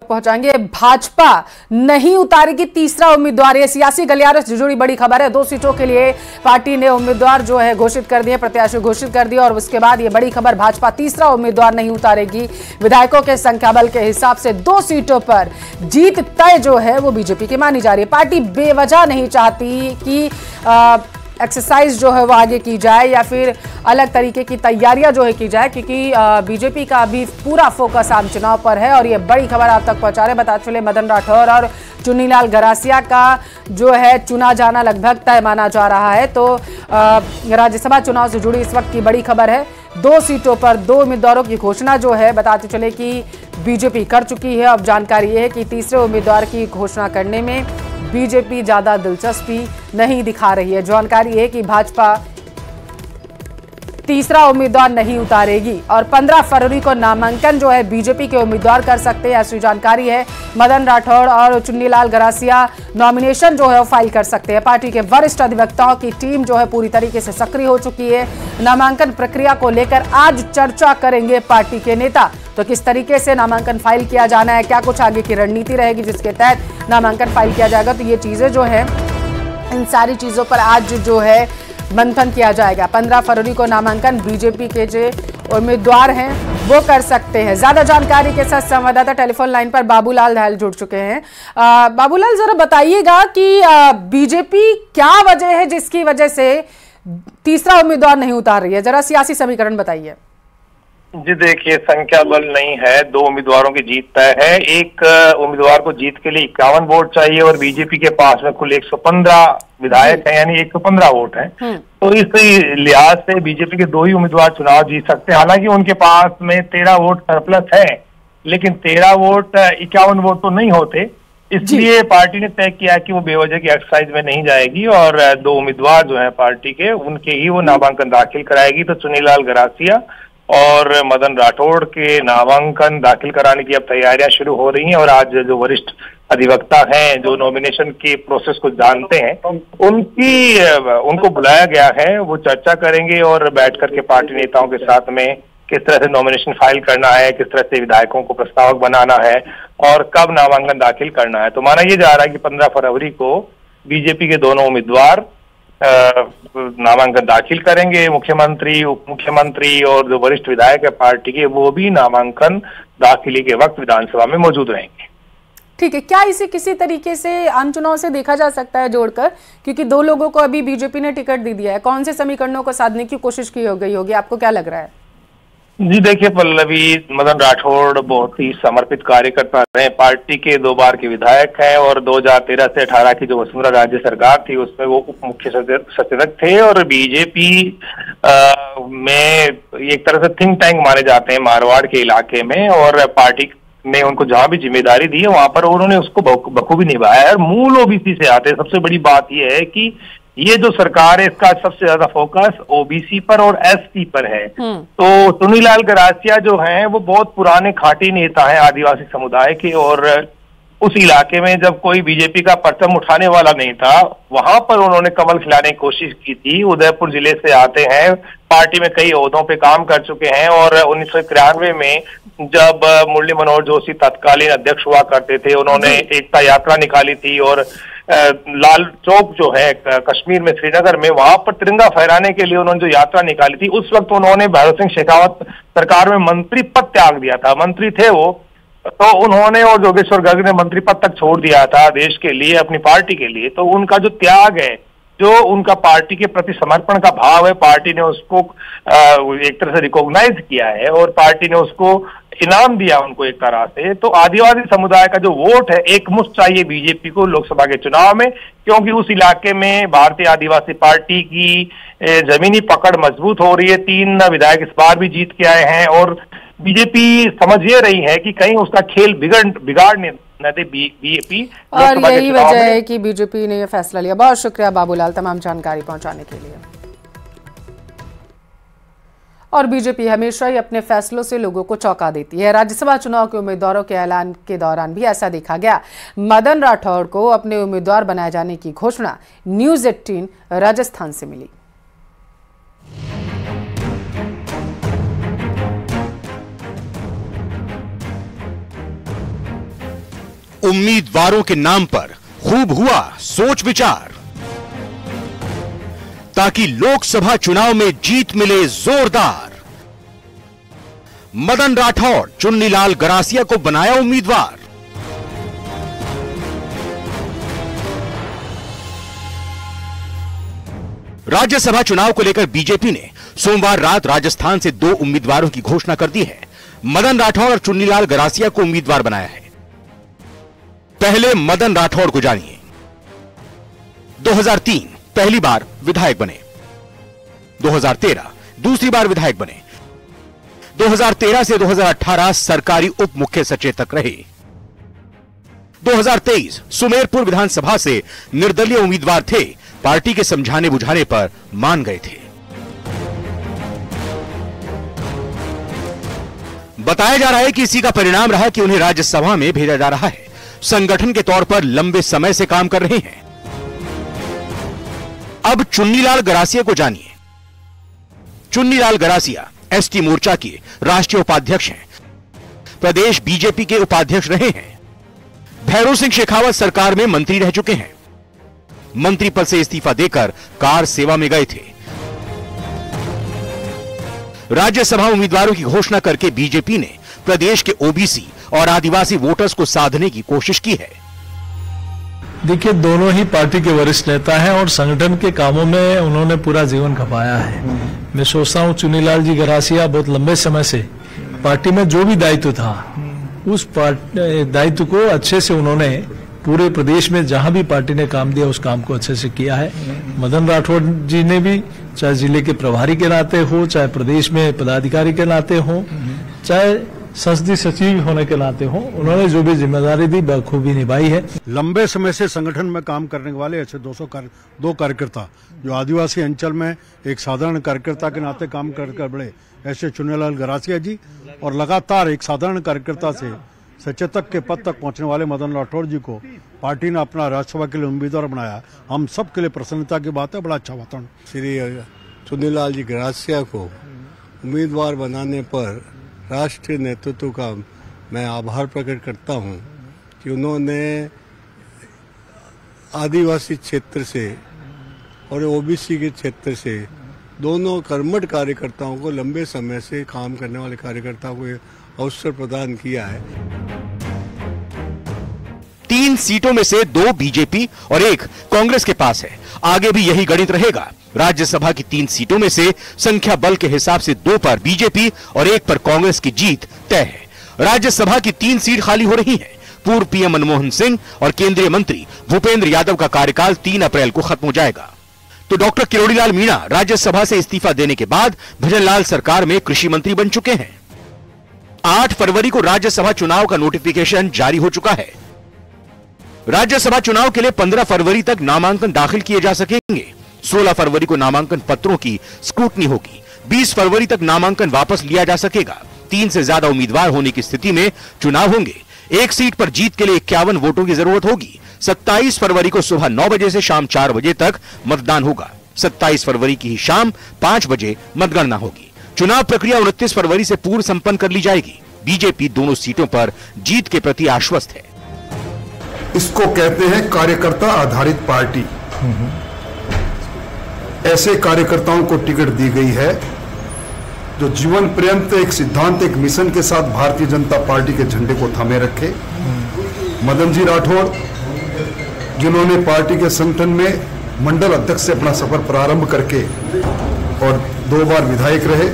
पहुंचाएंगे। भाजपा नहीं उतारेगी तीसरा उम्मीदवार, ये सियासी गलियारों से जुड़ी बड़ी खबर है। 2 सीटों के लिए पार्टी ने उम्मीदवार जो है घोषित कर दिए, प्रत्याशी घोषित कर दिए और उसके बाद ये बड़ी खबर, भाजपा तीसरा उम्मीदवार नहीं उतारेगी। विधायकों के संख्या बल के हिसाब से 2 सीटों पर जीत तय जो है वो बीजेपी की मानी जा रही है। पार्टी बेवजह नहीं चाहती कि एक्सरसाइज जो है वो आगे की जाए या फिर अलग तरीके की तैयारियां जो है की जाए, क्योंकि बीजेपी का अभी पूरा फोकस आम चुनाव पर है। और ये बड़ी खबर आप तक पहुंचा रहे, बता चले मदन राठौर और चुन्नीलाल गरासिया का जो है चुना जाना लगभग तय माना जा रहा है। तो राज्यसभा चुनाव से जुड़ी इस वक्त की बड़ी खबर है। 2 सीटों पर 2 उम्मीदवारों की घोषणा जो है बताते चले कि बीजेपी कर चुकी है। अब जानकारी यह है कि तीसरे उम्मीदवार की घोषणा करने में बीजेपी ज्यादा दिलचस्पी नहीं दिखा रही है। जानकारी है कि भाजपा तीसरा उम्मीदवार नहीं उतारेगी और 15 फरवरी को नामांकन जो है बीजेपी के उम्मीदवार कर सकते हैं, ऐसी जानकारी है। मदन राठौड़ और चुन्नीलाल गरासिया नॉमिनेशन जो है वो फाइल कर सकते हैं। पार्टी के वरिष्ठ अधिवक्ताओं की टीम जो है पूरी तरीके से सक्रिय हो चुकी है। नामांकन प्रक्रिया को लेकर आज चर्चा करेंगे पार्टी के नेता। तो किस तरीके से नामांकन फाइल किया जाना है, क्या कुछ आगे की रणनीति रहेगी जिसके तहत नामांकन फाइल किया जाएगा, तो ये चीजें जो है, इन सारी चीजों पर आज जो है मंथन किया जाएगा। 15 फरवरी को नामांकन बीजेपी के जो उम्मीदवार हैं वो कर सकते हैं। ज्यादा जानकारी के साथ संवाददाता टेलीफोन लाइन पर बाबूलाल दहल जुड़ चुके हैं। बाबूलाल, जरा बताइएगा कि बीजेपी क्या वजह है जिसकी वजह से तीसरा उम्मीदवार नहीं उतार रही है, जरा सियासी समीकरण बताइए। जी देखिए, संख्या बल नहीं है, 2 उम्मीदवारों की जीत तय है। एक उम्मीदवार को जीत के लिए 51 वोट चाहिए और बीजेपी के पास में कुल 115 विधायक हैं, यानी 115 वोट हैं। तो इस लिहाज से बीजेपी के 2 ही उम्मीदवार चुनाव जीत सकते हैं। हालांकि उनके पास में 13 वोट सरप्लस है, लेकिन 13 वोट 51 वोट तो नहीं होते। इसलिए पार्टी ने तय किया कि वो बेवजह की एक्सरसाइज में नहीं जाएगी और 2 उम्मीदवार जो है पार्टी के, उनके ही वो नामांकन दाखिल कराएगी। तो चुन्नीलाल गरासिया और मदन राठौड़ के नामांकन दाखिल कराने की अब तैयारियां शुरू हो रही हैं। और आज जो वरिष्ठ अधिवक्ता हैं, जो नॉमिनेशन के प्रोसेस को जानते हैं, उनको बुलाया गया है। वो चर्चा करेंगे और बैठ करके पार्टी नेताओं के साथ में किस तरह से नॉमिनेशन फाइल करना है, किस तरह से विधायकों को प्रस्तावक बनाना है और कब नामांकन दाखिल करना है। तो माना यह जा रहा है कि 15 फरवरी को बीजेपी के दोनों उम्मीदवार नामांकन दाखिल करेंगे। मुख्यमंत्री, उप मुख्यमंत्री और जो वरिष्ठ विधायक है पार्टी के, वो भी नामांकन दाखिले के वक्त विधानसभा में मौजूद रहेंगे। ठीक है, क्या इसे किसी तरीके से आम चुनाव से देखा जा सकता है जोड़कर, क्योंकि 2 लोगों को अभी बीजेपी ने टिकट दे दिया है, कौन से समीकरणों को साधने की कोशिश की गई होगी, आपको क्या लग रहा है? जी देखिए पल्लवी, मदन राठौड़ बहुत ही समर्पित कार्यकर्ता रहे, पार्टी के 2 बार के विधायक हैं और 2013 से 18 की जो वसुंधरा राज्य सरकार थी उसमें वो उप मुख्य सचेतक थे और बीजेपी में एक तरह से थिंक टैंक माने जाते हैं मारवाड़ के इलाके में। और पार्टी ने उनको जहां भी जिम्मेदारी दी है वहां पर उन्होंने उसको बखूबी निभाया है। मूल ओबीसी से आते हैं। सबसे बड़ी बात यह है कि ये जो सरकार है इसका सबसे ज्यादा फोकस ओबीसी पर और एसटी पर है। तो चुन्नीलाल गरासिया जो हैं वो बहुत पुराने खाटी नेता हैं आदिवासी समुदाय के, और उस इलाके में जब कोई बीजेपी का परचम उठाने वाला नहीं था वहां पर उन्होंने कमल खिलाने की कोशिश की थी। उदयपुर जिले से आते हैं, पार्टी में कई ओहदों पे काम कर चुके हैं और 1993 में जब मुरली मनोहर जोशी तत्कालीन अध्यक्ष हुआ करते थे, उन्होंने एकता यात्रा निकाली थी और लाल चौक जो है कश्मीर में, श्रीनगर में, वहां पर तिरंगा फहराने के लिए उन्होंने जो यात्रा निकाली थी, उस वक्त उन्होंने भैरव सिंह शेखावत सरकार में मंत्री पद त्याग दिया था। मंत्री थे वो, तो उन्होंने और योगेश्वर गर्ग ने मंत्री पद तक छोड़ दिया था देश के लिए, अपनी पार्टी के लिए। तो उनका जो त्याग है, जो उनका पार्टी के प्रति समर्पण का भाव है, पार्टी ने उसको एक तरह से रिकॉग्नाइज किया है और पार्टी ने उसको इनाम दिया उनको एक तरह से। तो आदिवासी समुदाय का जो वोट है एकमुश्त चाहिए बीजेपी को लोकसभा के चुनाव में, क्योंकि उस इलाके में भारतीय आदिवासी पार्टी की जमीनी पकड़ मजबूत हो रही है। 3 विधायक इस बार भी जीत के आए हैं और बीजेपी समझ ये रही है कि कहीं उसका खेल बिगाड़ न दे बीजेपी। और यही वजह है कि बीजेपी ने यह फैसला लिया। बहुत शुक्रिया बाबूलाल तमाम जानकारी पहुंचाने के लिए। और बीजेपी हमेशा ही अपने फैसलों से लोगों को चौंका देती है। राज्यसभा चुनाव के उम्मीदवारों के ऐलान के दौरान भी ऐसा देखा गया। मदन राठौड़ को अपने उम्मीदवार बनाए जाने की घोषणा न्यूज़ 18 राजस्थान से मिली। उम्मीदवारों के नाम पर खूब हुआ सोच विचार, ताकि लोकसभा चुनाव में जीत मिले जोरदार। मदन राठौड़ चुन्नीलाल गरासिया को बनाया उम्मीदवार। राज्यसभा चुनाव को लेकर बीजेपी ने सोमवार रात राजस्थान से 2 उम्मीदवारों की घोषणा कर दी है। मदन राठौड़ और चुन्नीलाल गरासिया को उम्मीदवार बनाया है। पहले मदन राठौड़ को जानिए। 2003 पहली बार विधायक बने, 2013 दूसरी बार विधायक बने, 2013 से 2018 सरकारी उप मुख्य सचेतक रहे। 2023 सुमेरपुर विधानसभा से निर्दलीय उम्मीदवार थे, पार्टी के समझाने बुझाने पर मान गए थे। बताया जा रहा है कि इसी का परिणाम रहा कि उन्हें राज्यसभा में भेजा जा रहा है। संगठन के तौर पर लंबे समय से काम कर रहे हैं। अब चुन्नीलाल गरासिया को जानिए। चुन्नीलाल गरासिया एसटी मोर्चा के राष्ट्रीय उपाध्यक्ष हैं, प्रदेश बीजेपी के उपाध्यक्ष रहे हैं, भैरों सिंह शेखावत सरकार में मंत्री रह चुके हैं, मंत्री पद से इस्तीफा देकर कार सेवा में गए थे। राज्यसभा उम्मीदवारों की घोषणा करके बीजेपी ने प्रदेश के ओबीसी और आदिवासी वोटर्स को साधने की कोशिश की है। देखिए, दोनों ही पार्टी के वरिष्ठ नेता हैं और संगठन के कामों में उन्होंने पूरा जीवन खपाया है। मैं सोचता हूं चुन्नीलाल जी गरासिया बहुत लंबे समय से पार्टी में जो भी दायित्व था, उस दायित्व को अच्छे से उन्होंने पूरे प्रदेश में जहां भी पार्टी ने काम दिया उस काम को अच्छे से किया है। मदन राठौड़ जी ने भी, चाहे जिले के प्रभारी के नाते हो, चाहे प्रदेश में पदाधिकारी के नाते हो, चाहे संसदीय सचिव होने के नाते हो, उन्होंने जो भी जिम्मेदारी दी बखूबी निभाई है। लंबे समय से संगठन में काम करने वाले ऐसे 2 कार्यकर्ता जो आदिवासी अंचल में एक साधारण कार्यकर्ता के नाते काम कर बढ़े, ऐसे चुन्नीलाल गरासिया जी, और लगातार एक साधारण कार्यकर्ता से सचेतक के पद तक पहुंचने वाले मदन राठौड़ जी को पार्टी ने अपना राज्यसभा के लिए उम्मीदवार बनाया। हम सब के लिए प्रसन्नता की बात है, बड़ा अच्छा वातावरण। श्री चुन्नीलाल जी गरासिया को उम्मीदवार बनाने पर राष्ट्रीय नेतृत्व का मैं आभार प्रकट करता हूं कि उन्होंने आदिवासी क्षेत्र से और ओबीसी के क्षेत्र से दोनों कर्मठ कार्यकर्ताओं को, लंबे समय से काम करने वाले कार्यकर्ताओं को अवसर प्रदान किया है। 3 सीटों में से 2 बीजेपी और 1 कांग्रेस के पास है। आगे भी यही गणित रहेगा। राज्यसभा की 3 सीटों में से संख्या बल के हिसाब से 2 पर बीजेपी और 1 पर कांग्रेस की जीत तय है। राज्यसभा की 3 सीट खाली हो रही हैं। पूर्व पीएम मनमोहन सिंह और केंद्रीय मंत्री भूपेंद्र यादव का कार्यकाल 3 अप्रैल को खत्म हो जाएगा। तो डॉक्टर किरोड़ीलाल मीणा राज्यसभा से इस्तीफा देने के बाद भजनलाल सरकार में कृषि मंत्री बन चुके हैं। 8 फरवरी को राज्यसभा चुनाव का नोटिफिकेशन जारी हो चुका है। राज्यसभा चुनाव के लिए 15 फरवरी तक नामांकन दाखिल किए जा सकेंगे। 16 फरवरी को नामांकन पत्रों की स्क्रूटनी होगी। 20 फरवरी तक नामांकन वापस लिया जा सकेगा। 3 से ज्यादा उम्मीदवार होने की स्थिति में चुनाव होंगे। 1 सीट पर जीत के लिए 51 वोटों की जरूरत होगी। 27 फरवरी को सुबह 9 बजे से शाम 4 बजे तक मतदान होगा। 27 फरवरी की ही शाम 5 बजे मतगणना होगी। चुनाव प्रक्रिया 29 फरवरी से पूर्व संपन्न कर ली जाएगी। बीजेपी दोनों सीटों पर जीत के प्रति आश्वस्त है। इसको कहते हैं कार्यकर्ता आधारित पार्टी। ऐसे कार्यकर्ताओं को टिकट दी गई है जो जीवन पर्यंत एक सिद्धांत, एक मिशन के साथ भारतीय जनता पार्टी के झंडे को थामे रखे। मदन जी राठौड़, जिन्होंने पार्टी के संगठन में मंडल अध्यक्ष से अपना सफर प्रारंभ करके और 2 बार विधायक रहे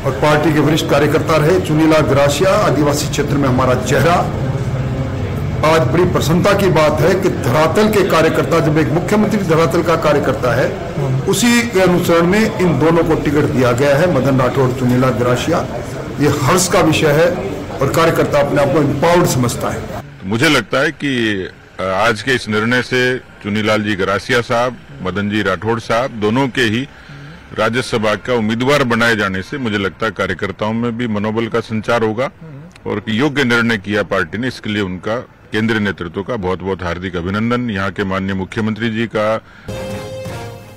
और पार्टी के वरिष्ठ कार्यकर्ता रहे। चुन्नीलाल गरासिया, आदिवासी क्षेत्र में हमारा चेहरा। आज बड़ी प्रसन्नता की बात है कि धरातल के कार्यकर्ता, जब एक मुख्यमंत्री धरातल का कार्यकर्ता है, उसी के अनुसरण में इन दोनों को टिकट दिया गया है, मदन राठौड़, चुन्नीलाल गरासिया। ये हर्ष का विषय है और कार्यकर्ता अपने आप को एम्पावर्ड समझता है। मुझे लगता है कि आज के इस निर्णय से चुन्नीलाल जी गरासिया साहब, मदन जी राठौड़ साहब, दोनों के ही राज्यसभा का उम्मीदवार बनाए जाने से मुझे लगता है कार्यकर्ताओं में भी मनोबल का संचार होगा और योग्य निर्णय किया पार्टी ने। इसके लिए उनका केंद्रीय नेतृत्व का बहुत बहुत हार्दिक अभिनंदन। यहाँ के माननीय मुख्यमंत्री जी का।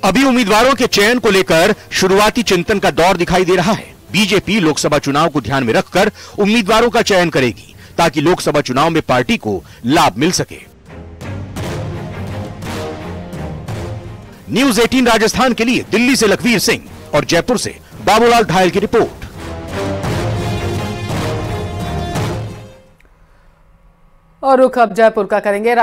अभी उम्मीदवारों के चयन को लेकर शुरुआती चिंतन का दौर दिखाई दे रहा है। बीजेपी लोकसभा चुनाव को ध्यान में रखकर उम्मीदवारों का चयन करेगी ताकि लोकसभा चुनाव में पार्टी को लाभ मिल सके। न्यूज 18 राजस्थान के लिए दिल्ली से लखवीर सिंह और जयपुर से बाबूलाल धायल की रिपोर्ट। और रुख अब जयपुर का करेंगे।